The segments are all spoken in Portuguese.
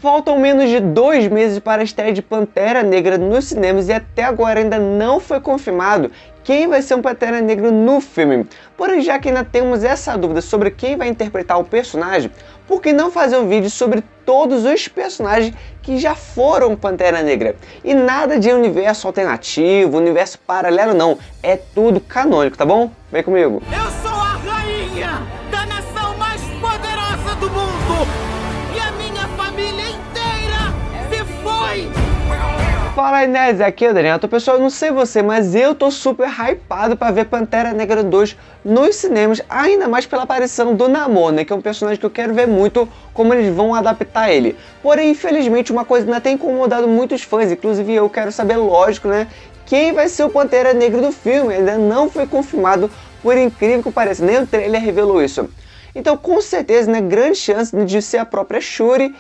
Faltam menos de 2 meses para a estreia de Pantera Negra nos cinemas e até agora ainda não foi confirmado quem vai ser um Pantera Negra no filme. Porém, já que ainda temos essa dúvida sobre quem vai interpretar o personagem, por que não fazer um vídeo sobre todos os personagens que já foram Pantera Negra? E nada de universo alternativo, universo paralelo não, é tudo canônico, tá bom? Vem comigo! Eu sou a rainha da nação mais poderosa do mundo! E a minha família inteira se foi! Fala aí, nerds, aqui é o Daniel. Pessoal, eu não sei você, mas eu tô super hypado pra ver Pantera Negra 2 nos cinemas, ainda mais pela aparição do Namor, né, que é um personagem que eu quero ver muito como eles vão adaptar ele. Porém, infelizmente, uma coisa ainda tem incomodado muitos fãs, inclusive eu quero saber, lógico, né, quem vai ser o Pantera Negra do filme. Ainda não foi confirmado, por incrível que pareça, nem o trailer revelou isso. Então, com certeza, né, grande chance de ser a própria Shuri,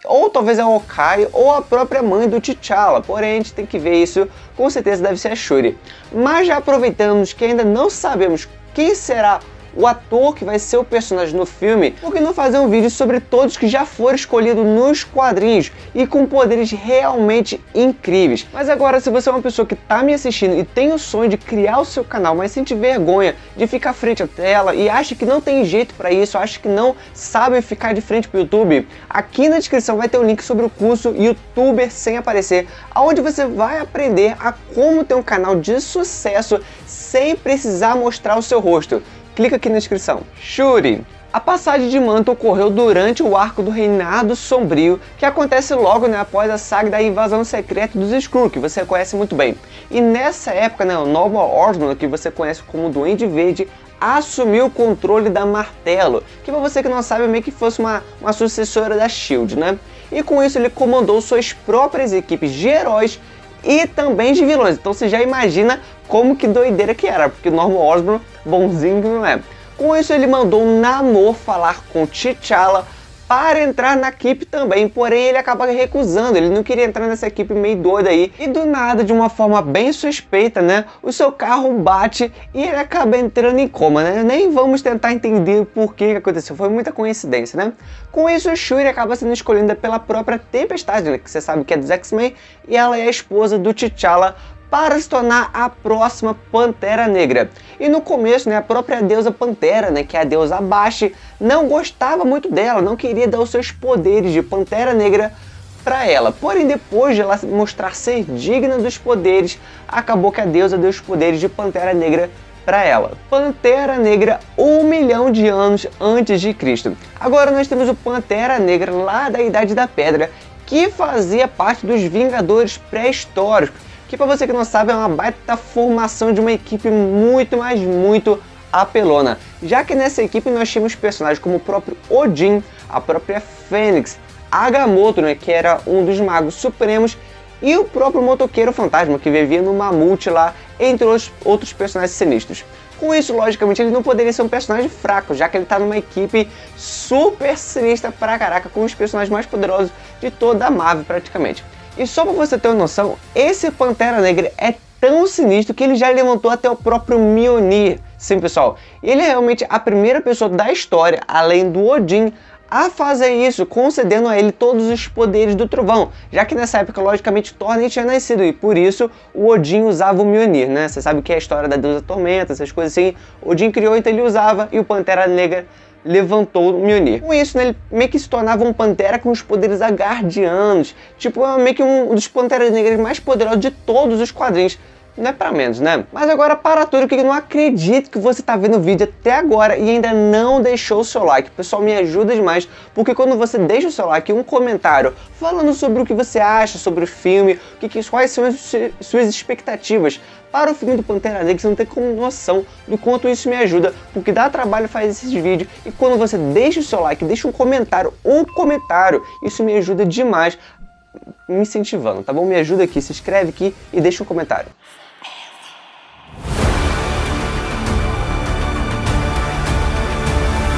ou talvez a Hawkeye, ou a própria mãe do T'Challa, porém a gente tem que ver isso, com certeza deve ser a Shuri. Mas já aproveitamos que ainda não sabemos quem será o ator que vai ser o personagem no filme, por que não fazer um vídeo sobre todos que já foram escolhidos nos quadrinhos e com poderes realmente incríveis. Mas agora, se você é uma pessoa que está me assistindo e tem o sonho de criar o seu canal, mas sente vergonha de ficar frente à tela e acha que não tem jeito para isso, acha que não sabe ficar de frente para o YouTube, aqui na descrição vai ter um link sobre o curso YouTuber Sem Aparecer, onde você vai aprender a como ter um canal de sucesso sem precisar mostrar o seu rosto. Clica aqui na descrição. Shuri. A passagem de manto ocorreu durante o arco do Reinado Sombrio, que acontece logo, né, após a saga da invasão secreta dos Skrull, que você conhece muito bem. E nessa época, né, o Norman Osborn, que você conhece como Duende Verde, assumiu o controle da Martelo, que para você que não sabe, meio que fosse uma sucessora da SHIELD, né? E com isso ele comandou suas próprias equipes de heróis e também de vilões. Então você já imagina como que doideira que era, porque o Norman Osborn, bonzinho que não é. Com isso ele mandou Namor falar com T'Challa para entrar na equipe também, porém ele acaba recusando, ele não queria entrar nessa equipe meio doida aí. E do nada, de uma forma bem suspeita, né, o seu carro bate e ele acaba entrando em coma, né? Nem vamos tentar entender por que aconteceu, foi muita coincidência, né? Com isso, Shuri acaba sendo escolhida pela própria Tempestade, né, que você sabe que é dos X-Men, e ela é a esposa do T'Challa, para se tornar a próxima Pantera Negra. E no começo, né, a própria deusa Pantera, né, que é a deusa Abache, não gostava muito dela, não queria dar os seus poderes de Pantera Negra para ela. Porém, depois de ela mostrar ser digna dos poderes, acabou que a deusa deu os poderes de Pantera Negra para ela. Pantera Negra 1 milhão de anos antes de Cristo. Agora nós temos o Pantera Negra lá da Idade da Pedra, que fazia parte dos Vingadores pré-históricos, que para você que não sabe é uma baita formação de uma equipe muito, mas muito apelona. Já que nessa equipe nós tínhamos personagens como o próprio Odin, a própria Fênix, Agamotto, né, que era um dos magos supremos, e o próprio Motoqueiro Fantasma, que vivia no Mamute lá, entre os outros personagens sinistros. Com isso, logicamente, ele não poderia ser um personagem fraco, já que ele está numa equipe super sinistra pra caraca, com os personagens mais poderosos de toda a Marvel praticamente. E só para você ter uma noção, esse Pantera Negra é tão sinistro que ele já levantou até o próprio Mjolnir. Sim, pessoal, ele é realmente a primeira pessoa da história, além do Odin, a fazer isso, concedendo a ele todos os poderes do trovão, já que nessa época, logicamente, Thor nem tinha nascido, e por isso o Odin usava o Mjolnir, né? Você sabe que é a história da deusa Tormenta, essas coisas assim, Odin criou, então ele usava, e o Pantera Negra levantou o Mjolnir. Com isso, né, ele meio que se tornava um Pantera com os poderes asgardianos, tipo, meio que um dos Panteras Negras mais poderosos de todos os quadrinhos. Não é pra menos, né? Mas agora, para tudo, que eu não acredito que você tá vendo o vídeo até agora e ainda não deixou o seu like. Pessoal, me ajuda demais, porque quando você deixa o seu like e um comentário falando sobre o que você acha sobre o filme, quais são as suas expectativas para o filme do Pantera Negra, você não tem como noção do quanto isso me ajuda, porque dá trabalho fazer esses vídeos, e quando você deixa o seu like, deixa um comentário, isso me ajuda demais, me incentivando, tá bom? Me ajuda aqui, se inscreve aqui e deixa um comentário.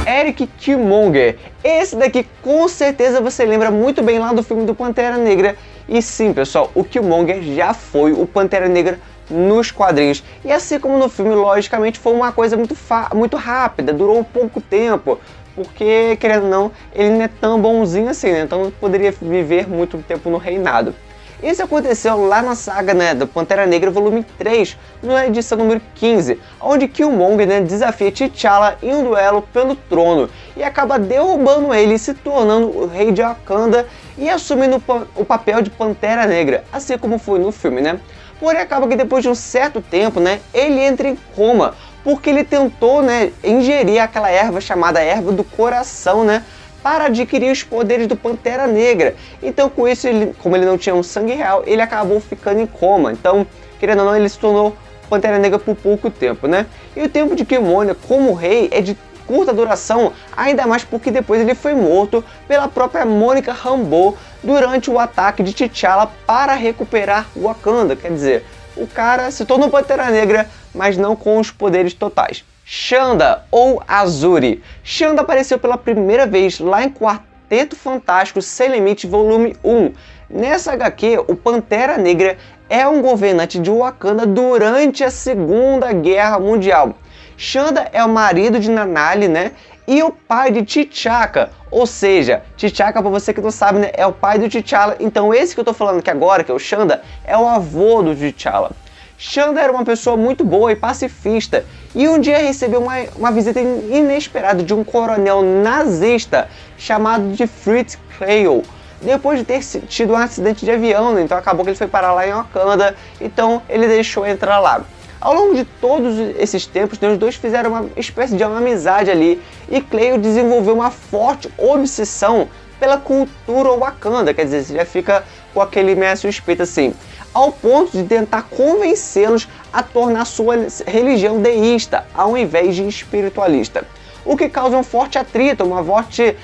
Eric Killmonger. Esse daqui com certeza você lembra muito bem lá do filme do Pantera Negra. E sim, pessoal, o Killmonger já foi o Pantera Negra nos quadrinhos. E assim como no filme, logicamente, foi uma coisa muito rápida, durou pouco tempo. porque, querendo ou não, ele não é tão bonzinho assim, né? Então poderia viver muito tempo no reinado. Isso aconteceu lá na saga, né, do Pantera Negra volume 3, na edição número 15, onde Killmonger, né, desafia T'Challa em um duelo pelo trono e acaba derrubando ele, se tornando o rei de Wakanda e assumindo o papel de Pantera Negra, assim como foi no filme, né? Porém, acaba que depois de um certo tempo, né, ele entra em coma, porque ele tentou, né, ingerir aquela erva chamada erva do coração, né, para adquirir os poderes do Pantera Negra. Então, com isso, como ele não tinha um sangue real, ele acabou ficando em coma. Então, querendo ou não, ele se tornou Pantera Negra por pouco tempo, né? E o tempo de Killmonger como rei é de curta duração, ainda mais porque depois ele foi morto pela própria Monica Rambeau durante o ataque de T'Challa para recuperar Wakanda. Quer dizer, o cara se tornou Pantera Negra, mas não com os poderes totais. Xanda, ou Azuri. Xanda apareceu pela primeira vez lá em Quarteto Fantástico Sem Limite volume 1. Nessa HQ, o Pantera Negra é um governante de Wakanda durante a Segunda Guerra Mundial. Xanda é o marido de Nanali, né? E o pai de T'Chaka, ou seja, T'Chaka, para você que não sabe, né, é o pai do T'Challa. Então esse que eu tô falando aqui agora, que é o Xanda, é o avô do T'Challa. Xanda era uma pessoa muito boa e pacifista, e um dia recebeu uma visita inesperada de um coronel nazista chamado de Fritz Kleil, depois de ter tido um acidente de avião, né? Então acabou que ele foi parar lá em Wakanda, então ele deixou entrar lá. Ao longo de todos esses tempos, os dois fizeram uma espécie de uma amizade ali, e Kleil desenvolveu uma forte obsessão pela cultura Wakanda, quer dizer, você já fica com aquele meio suspeito assim, ao ponto de tentar convencê-los a tornar sua religião deísta, ao invés de espiritualista. O que causa um forte atrito, uma forte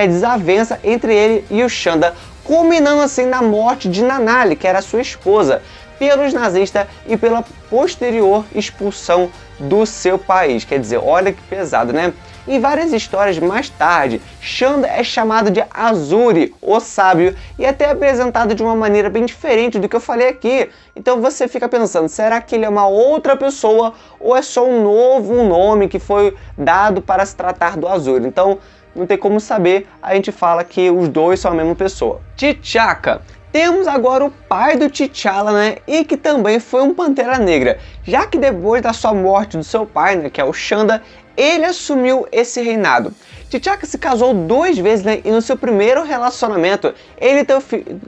desavença entre ele e o Xanda, culminando assim na morte de Nanali, que era sua esposa, pelos nazistas e pela posterior expulsão do seu país. Quer dizer, olha que pesado, né? Em várias histórias mais tarde, Xanda é chamado de Azuri, o sábio, e até apresentado de uma maneira bem diferente do que eu falei aqui. Então você fica pensando, será que ele é uma outra pessoa ou é só um novo nome que foi dado para se tratar do Azuri? Então não tem como saber, a gente fala que os dois são a mesma pessoa. T'Chaka. Temos agora o pai do T'Challa, né, e que também foi um Pantera Negra, já que depois da sua morte do seu pai, né, que é o Xanda, ele assumiu esse reinado. T'Chaka se casou 2 vezes, né, e no seu primeiro relacionamento ele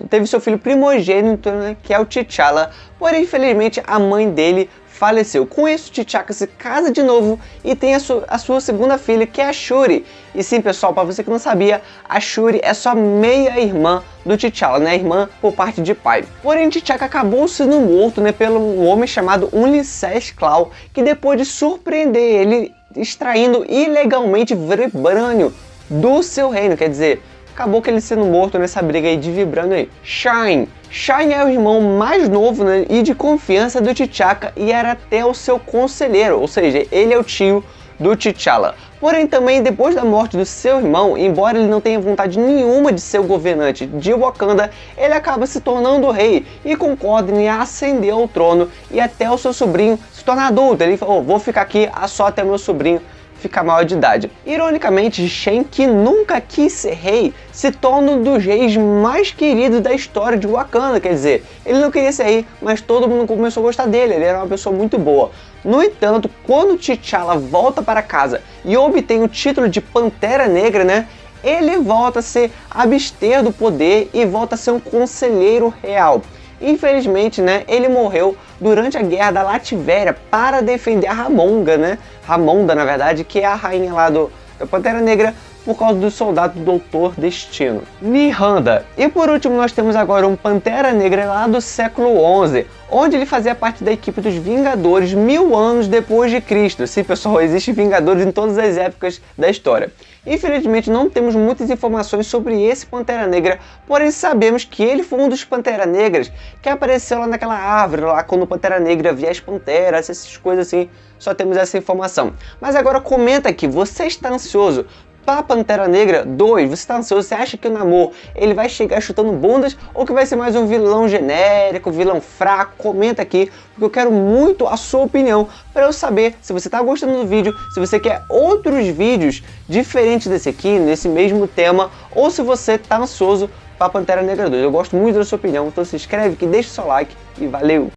teve seu filho primogênito, né, que é o T'Challa, porém infelizmente a mãe dele faleceu. Com isso, T'Chaka se casa de novo e tem a sua segunda filha, que é a Shuri. E sim, pessoal, para você que não sabia, a Shuri é só meia-irmã do T'Challa, né? Irmã por parte de pai. Porém, T'Chaka acabou sendo morto, né, pelo um homem chamado Ulysses Klaue, que depois de surpreender ele extraindo ilegalmente vibrânio do seu reino, quer dizer, acabou que ele sendo morto nessa briga aí de vibrânio aí. Shine. Shine é o irmão mais novo, né, e de confiança do T'Chaka e era até o seu conselheiro, ou seja, ele é o tio do T'Challa. Porém, também depois da morte do seu irmão, embora ele não tenha vontade nenhuma de ser o governante de Wakanda, ele acaba se tornando o rei e concorda em ascender ao trono e até o seu sobrinho se tornar adulto. Ele falou, vou ficar aqui só até meu sobrinho ficar maior de idade. Ironicamente, Shen, que nunca quis ser rei, se torna um dos reis mais queridos da história de Wakanda. Quer dizer, ele não queria ser rei, mas todo mundo começou a gostar dele, ele era uma pessoa muito boa. No entanto, quando T'Challa volta para casa e obtém o título de Pantera Negra, né, ele volta a se abster do poder e volta a ser um conselheiro real. Infelizmente, né, ele morreu durante a Guerra da Latvéria para defender a Ramonda, né? Ramonda, na verdade, que é a rainha lá da Pantera Negra, por causa do soldado do Doutor Destino. Nihanda. E por último, nós temos agora um Pantera Negra lá do século XI, onde ele fazia parte da equipe dos Vingadores 1000 anos depois de Cristo. Sim, pessoal, existem Vingadores em todas as épocas da história. Infelizmente, não temos muitas informações sobre esse Pantera Negra, porém sabemos que ele foi um dos Pantera Negras que apareceu lá naquela árvore, lá quando o Pantera Negra via as panteras, essas coisas assim, só temos essa informação. Mas agora comenta aqui, você está ansioso Para Pantera Negra 2, você tá ansioso? Você acha que o Namor ele vai chegar chutando bundas ou que vai ser mais um vilão genérico, vilão fraco? Comenta aqui, porque eu quero muito a sua opinião para eu saber se você tá gostando do vídeo, se você quer outros vídeos diferentes desse aqui, nesse mesmo tema, ou se você tá ansioso para Pantera Negra 2. Eu gosto muito da sua opinião, então se inscreve aqui, deixa o seu like e valeu!